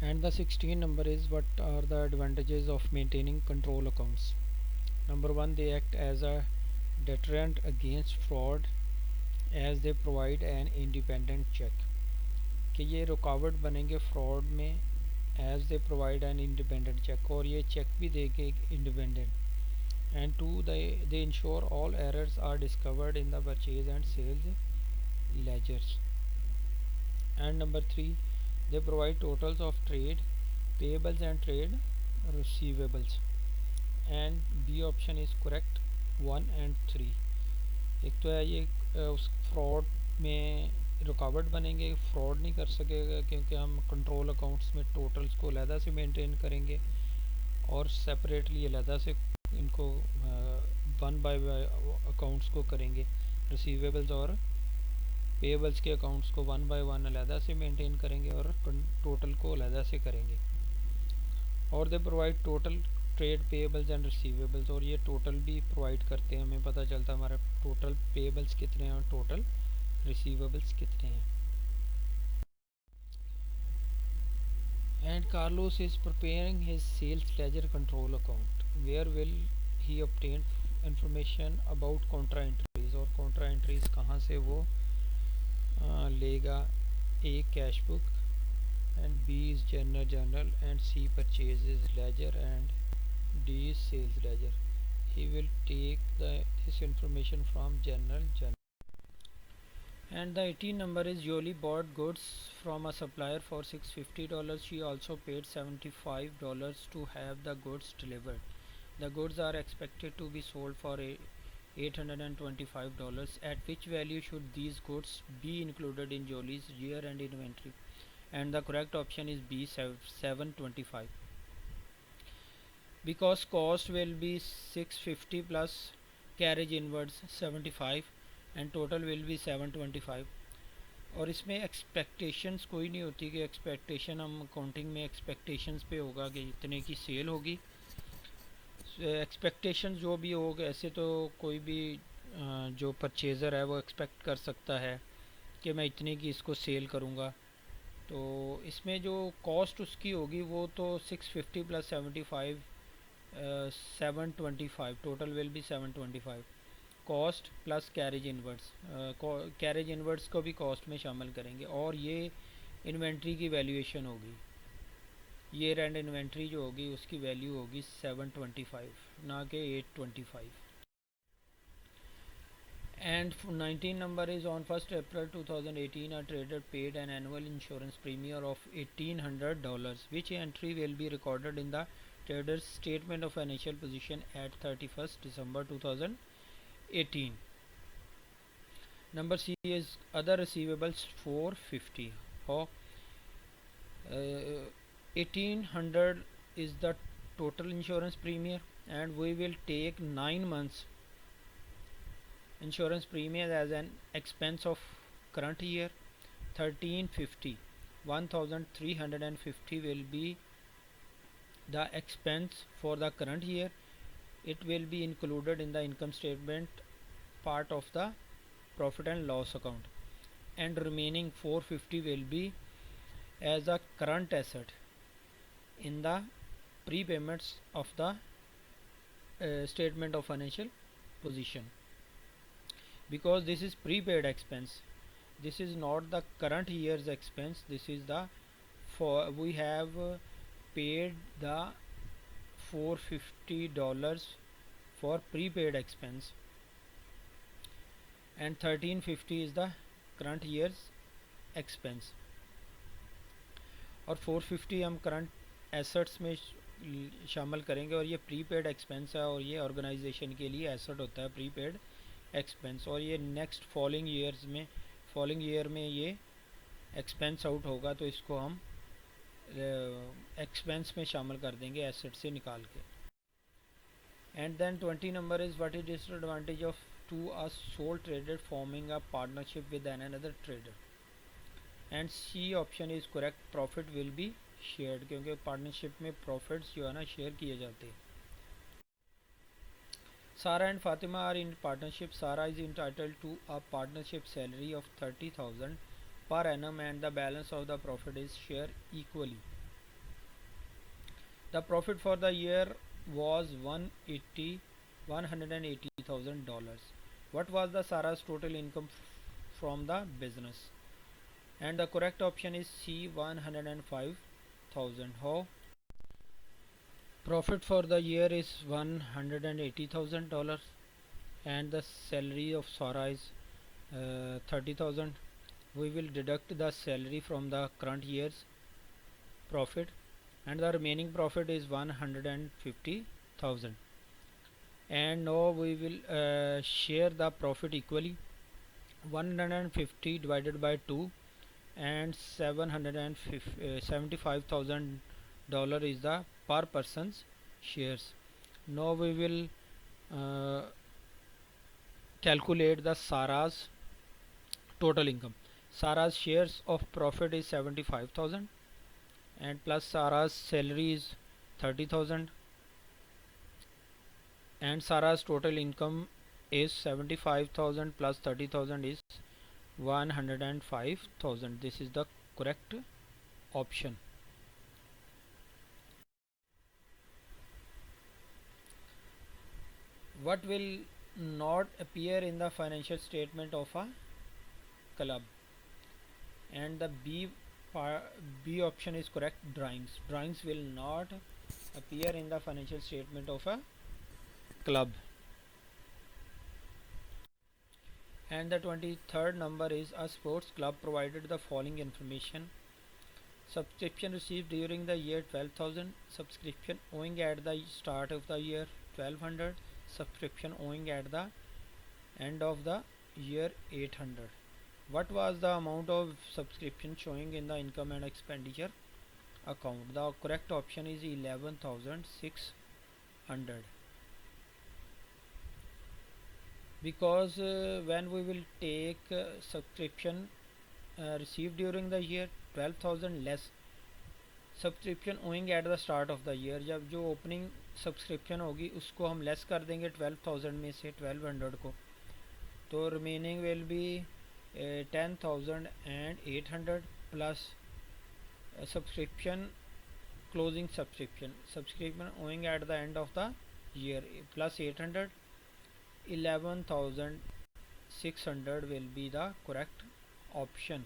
And the 16 number is, what are the advantages of maintaining control accounts? Number 1, they act as a deterrent against fraud as they provide an independent check, कि ये रुकावट बनेंगे fraud में as they provide an independent check, और ये check भी देंगे independent. And two, they ensure all errors are discovered in the purchase and sales ledgers. And number 3, they provide totals of trade payables and trade receivables. And B option is correct, 1 and 3. एक तो है ये उस fraud में रुकावट बनेंगे, fraud नहीं कर सकेगा क्योंकि हम कंट्रोल अकाउंट्स में टोटल्स को अलहदा से मेंटेन करेंगे और सेपरेटली अलहदा से इनको वन बाय अकाउंट्स को करेंगे. रिसीवेबल्स और पेएबल्स के अकाउंट्स को वन बाय वन अलहदा से मेंटेन करेंगे और टोटल को अलहदा से करेंगे. और they provide total trade payables and receivables, और ये टोटल भी प्रोवाइड करते हैं, हमें पता चलता है हमारा टोटल पेएबल्स कितने हैं और टोटल रिसीवेबल्स कितने हैं. And Carlos is preparing his sales ledger control account. Where will he obtain information about contra entries, और कॉन्ट्रा एंट्रीज कहाँ से वो लेगा? A cash book, and B is journal and C purchases ledger and D is sales ledger. He will take this information from journal. And the 18 number is, Jolie bought goods from a supplier for $650. She also paid $75 to have the goods delivered. The goods are expected to be sold for $825. At which value should these goods be included in Jolie's year-end inventory? And the correct option is B, 725, because cost will be 650 plus carriage inwards 75 and total will be 725. और इसमें expectations कोई नहीं होती कि expectation हम accounting में expectations पे होगा कि इतने की सेल होगी. एक्सपेक्टेशन जो भी होगा, ऐसे तो कोई भी जो परचेज़र है वो एक्सपेक्ट कर सकता है कि मैं इतने की इसको सेल करूँगा. तो इसमें जो कॉस्ट उसकी होगी वो तो 650 plus 75 725, total will be 725. Cost plus carriage inwards, carriage inwards को भी कॉस्ट में शामिल करेंगे. और ये इन्वेंट्री की वैल्यूएशन होगी, ईयर एंड इन्वेंट्री जो होगी उसकी वैल्यू होगी 725 ना कि 825. And 19 number is, on 1st April 2018 a trader paid an annual insurance premium of $1,800. Which entry will be recorded in the trader's statement of financial position at 31st December 2018? Number C is other receivables 450. How? 1800 is the total insurance premium, and we will take 9 months insurance premium as an expense of current year. 1350, 1350 will be the expense for the current year. It will be included in the income statement part of the profit and loss account, and remaining 450 will be as a current asset in the prepayments of the statement of financial position. Because this is prepaid expense, this is not the current year's expense, this is the we have paid the $450 for prepaid expense, and 1350 is the current year's expense. और 450 हम current assets में शामिल करेंगे, और ये prepaid expense है, और ये ऑर्गेनाइजेशन के लिए एसेट होता है प्रीपेड एक्सपेंस. और ये नेक्स्ट फॉलोइंग ईयर में ये एक्सपेंस आउट होगा, तो इसको हम एक्सपेंस में शामिल कर देंगे एसेट से निकाल के. And then 20 number is, what is disadvantage of to a sole trader forming a partnership with an another trader? And C option is correct, profit will be shared, क्योंकि पार्टनरशिप में profits जो है ना share किए जाते हैं. Sarah and Fatima are in partnership. Sarah is entitled to a partnership salary of 30,000 per annum, and the balance of the profit is shared equally. The profit for the year was $180,000. What was the Sarah's total income from the business? And the correct option is C, 105,000. How? Profit for the year is $180,000 and the salary of Sarah is 30,000. We will deduct the salary from the current year's profit and the remaining profit is 150,000. And now we will share the profit equally. 150 divided by 2 and $75,000 is the per person's shares. Now we will calculate the Sarah's total income. Sarah's shares of profit is 75,000 and plus Sarah's salary is 30,000 and Sarah's total income is 75,000 plus 30,000 is 105,000. This is the correct option. What will not appear in the financial statement of a club? And the B option is correct. Drawings will not appear in the financial statement of a club. And the 23rd number is a sports club provided the following information. Subscription received during the year 12,000. Subscription owing at the start of the year 1200. Subscription owing at the end of the year 800. What was the amount of subscription showing in the income and expenditure account? The correct option is 11,600. Because when we will take subscription received during the year 12,000 less subscription owing at the start of the year, जब जो opening subscription होगी उसको हम less कर देंगे 12,000 में से 1200 को, तो remaining will be 10,800 plus subscription closing subscription owing at the end of the year plus 800, 11,600 will be the correct option.